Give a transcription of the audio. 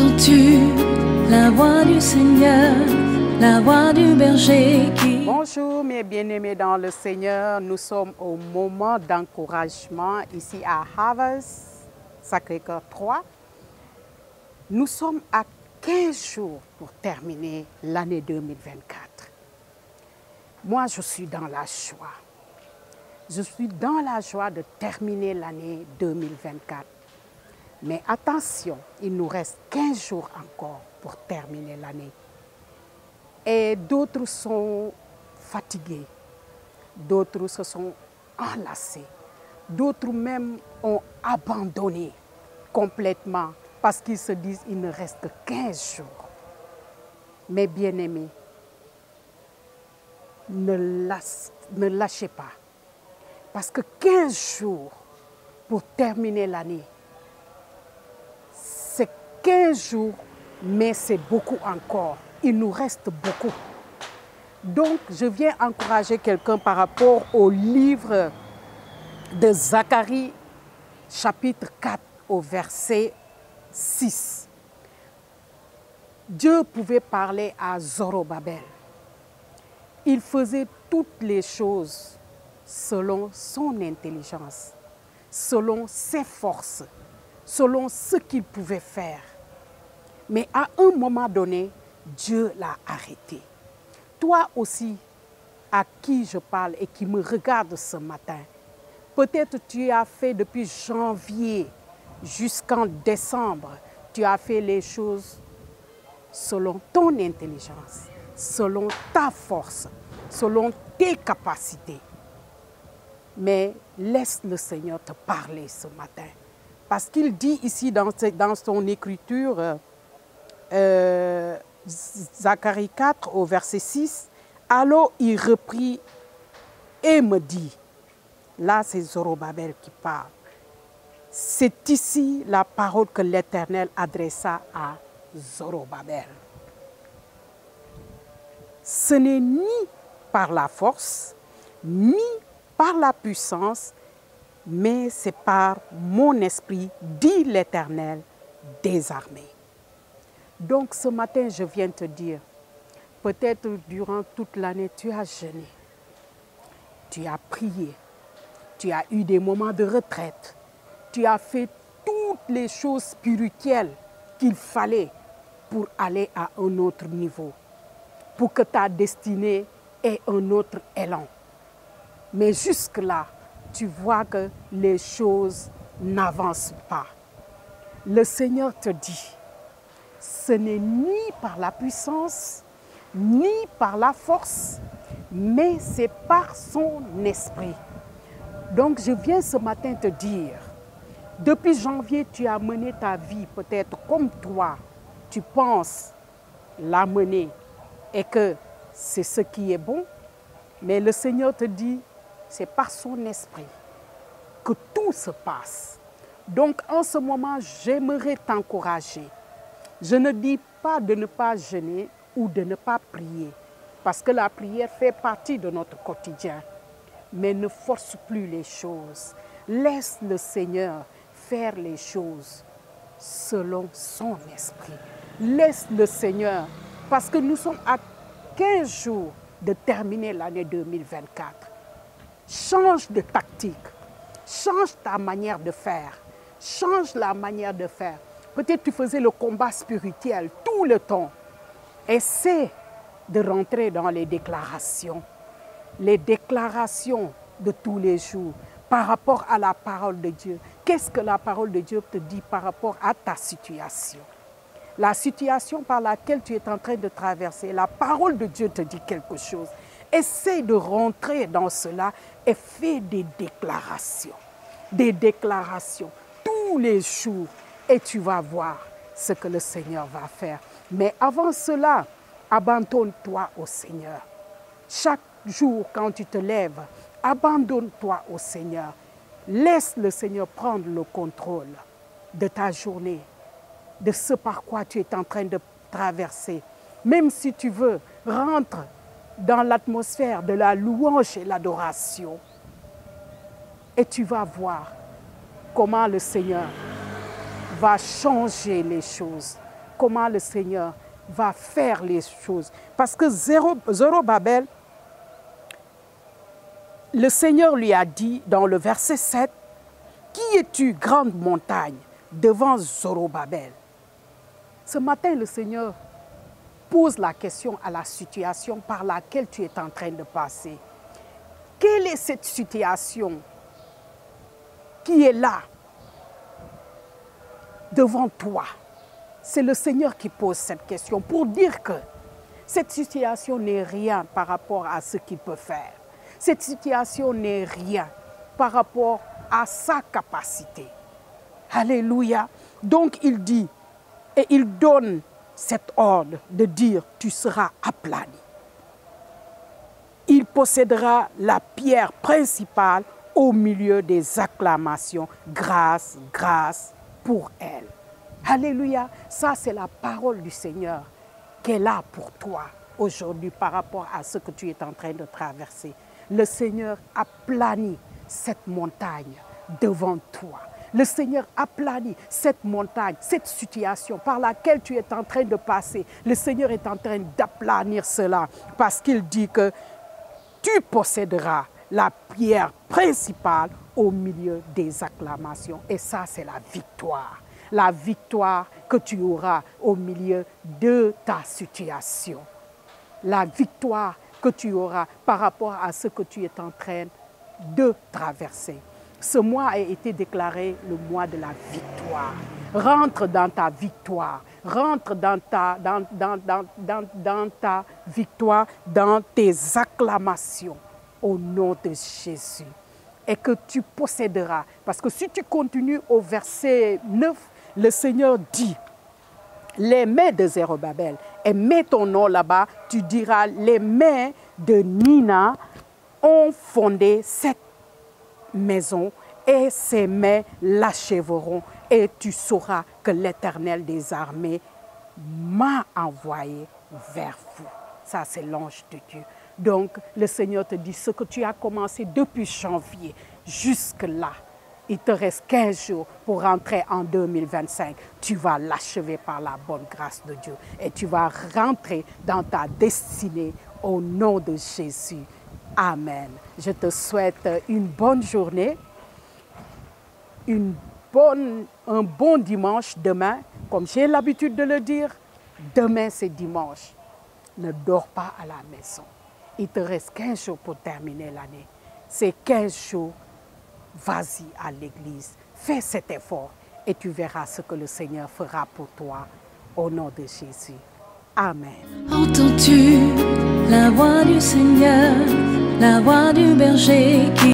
Entends-tu la voix du Seigneur, la voix du berger qui... Bonjour mes bien-aimés dans le Seigneur, nous sommes au moment d'encouragement ici à Harvest, Sacré-Cœur 3. Nous sommes à 15 jours pour terminer l'année 2024. Moi, je suis dans la joie. Je suis dans la joie de terminer l'année 2024. Mais attention, il nous reste 15 jours encore pour terminer l'année. Et d'autres sont fatigués, d'autres se sont enlacés, d'autres même ont abandonné complètement parce qu'ils se disent qu'il ne reste que 15 jours. Mes bien-aimés, ne lâchez pas. Parce que 15 jours pour terminer l'année, c'est 15 jours, mais c'est beaucoup encore. Il nous reste beaucoup. Donc, je viens encourager quelqu'un par rapport au livre de Zacharie, chapitre 4, au verset 6. Dieu pouvait parler à Zorobabel. Il faisait toutes les choses selon son intelligence, selon ses forces, selon ce qu'il pouvait faire. Mais à un moment donné, Dieu l'a arrêté. Toi aussi, à qui je parle et qui me regarde ce matin, peut-être tu as fait depuis janvier jusqu'en décembre, tu as fait les choses selon ton intelligence, selon ta force, selon tes capacités. Mais laisse le Seigneur te parler ce matin. Parce qu'il dit ici dans son écriture, Zacharie 4 au verset 6, alors il reprit et me dit, là c'est Zorobabel qui parle, c'est ici la parole que l'Éternel adressa à Zorobabel. Ce n'est ni par la force, ni par la puissance, mais c'est par mon esprit, dit l'Éternel des armées. Donc ce matin, je viens te dire, peut-être durant toute l'année, tu as jeûné, tu as prié, tu as eu des moments de retraite, tu as fait toutes les choses spirituelles qu'il fallait pour aller à un autre niveau, pour que ta destinée ait un autre élan. Mais jusque-là, tu vois que les choses n'avancent pas. Le Seigneur te dit, ce n'est ni par la puissance, ni par la force, mais c'est par son esprit. Donc je viens ce matin te dire, depuis janvier, tu as mené ta vie peut-être comme toi, tu penses la mener et que c'est ce qui est bon, mais le Seigneur te dit, c'est par son esprit que tout se passe. Donc en ce moment, j'aimerais t'encourager. Je ne dis pas de ne pas jeûner ou de ne pas prier, parce que la prière fait partie de notre quotidien. Mais ne force plus les choses. Laisse le Seigneur faire les choses selon son esprit. Laisse le Seigneur, parce que nous sommes à 15 jours de terminer l'année 2024. Change de tactique, change ta manière de faire, change la manière de faire. Peut-être tu faisais le combat spirituel tout le temps. Essaie de rentrer dans les déclarations de tous les jours par rapport à la parole de Dieu. Qu'est-ce que la parole de Dieu te dit par rapport à ta situation? La situation par laquelle tu es en train de traverser, la parole de Dieu te dit quelque chose. Essaie de rentrer dans cela et fais des déclarations tous les jours et tu vas voir ce que le Seigneur va faire. Mais avant cela, abandonne-toi au Seigneur. Chaque jour, quand tu te lèves, abandonne-toi au Seigneur. Laisse le Seigneur prendre le contrôle de ta journée, de ce par quoi tu es en train de traverser. Même si tu veux, rentre dans l'atmosphère de la louange et l'adoration. Et tu vas voir comment le Seigneur va changer les choses, comment le Seigneur va faire les choses. Parce que Zorobabel, le Seigneur lui a dit dans le verset 7, « Qui es-tu, grande montagne, devant Zorobabel ?» Ce matin, le Seigneur pose la question à la situation par laquelle tu es en train de passer. Quelle est cette situation qui est là, devant toi? C'est le Seigneur qui pose cette question pour dire que cette situation n'est rien par rapport à ce qu'il peut faire. Cette situation n'est rien par rapport à sa capacité. Alléluia. Donc il dit et il donne cet ordre de dire « tu seras aplani ». Il possédera la pierre principale au milieu des acclamations. Grâce, grâce pour elle. Alléluia. Ça, c'est la parole du Seigneur qu'elle a pour toi aujourd'hui par rapport à ce que tu es en train de traverser. Le Seigneur aplani cette montagne devant toi. Le Seigneur aplani cette montagne, cette situation par laquelle tu es en train de passer. Le Seigneur est en train d'aplanir cela parce qu'il dit que tu posséderas la pierre principale au milieu des acclamations. Et ça, c'est la victoire. La victoire que tu auras au milieu de ta situation. La victoire que tu auras par rapport à ce que tu es en train de traverser. Ce mois a été déclaré le mois de la victoire. Rentre dans ta victoire. Rentre dans ta victoire, dans tes acclamations au nom de Jésus. Et que tu posséderas. Parce que si tu continues au verset 9, le Seigneur dit, les mains de Zorobabel, et mets ton nom là-bas, tu diras, les mains de Nina ont fondé cette maison et ses mains l'achèveront et tu sauras que l'Éternel des armées m'a envoyé vers vous. Ça, c'est l'ange de Dieu. Donc, le Seigneur te dit, ce que tu as commencé depuis janvier jusque-là, il te reste 15 jours pour rentrer en 2025. Tu vas l'achever par la bonne grâce de Dieu et tu vas rentrer dans ta destinée au nom de Jésus. Amen. Je te souhaite une bonne journée, un bon dimanche demain. Comme j'ai l'habitude de le dire, demain c'est dimanche. Ne dors pas à la maison. Il te reste 15 jours pour terminer l'année. Ces 15 jours, vas-y à l'église. Fais cet effort et tu verras ce que le Seigneur fera pour toi. Au nom de Jésus. Amen. Entends-tu la voix du Seigneur, la voix du berger qui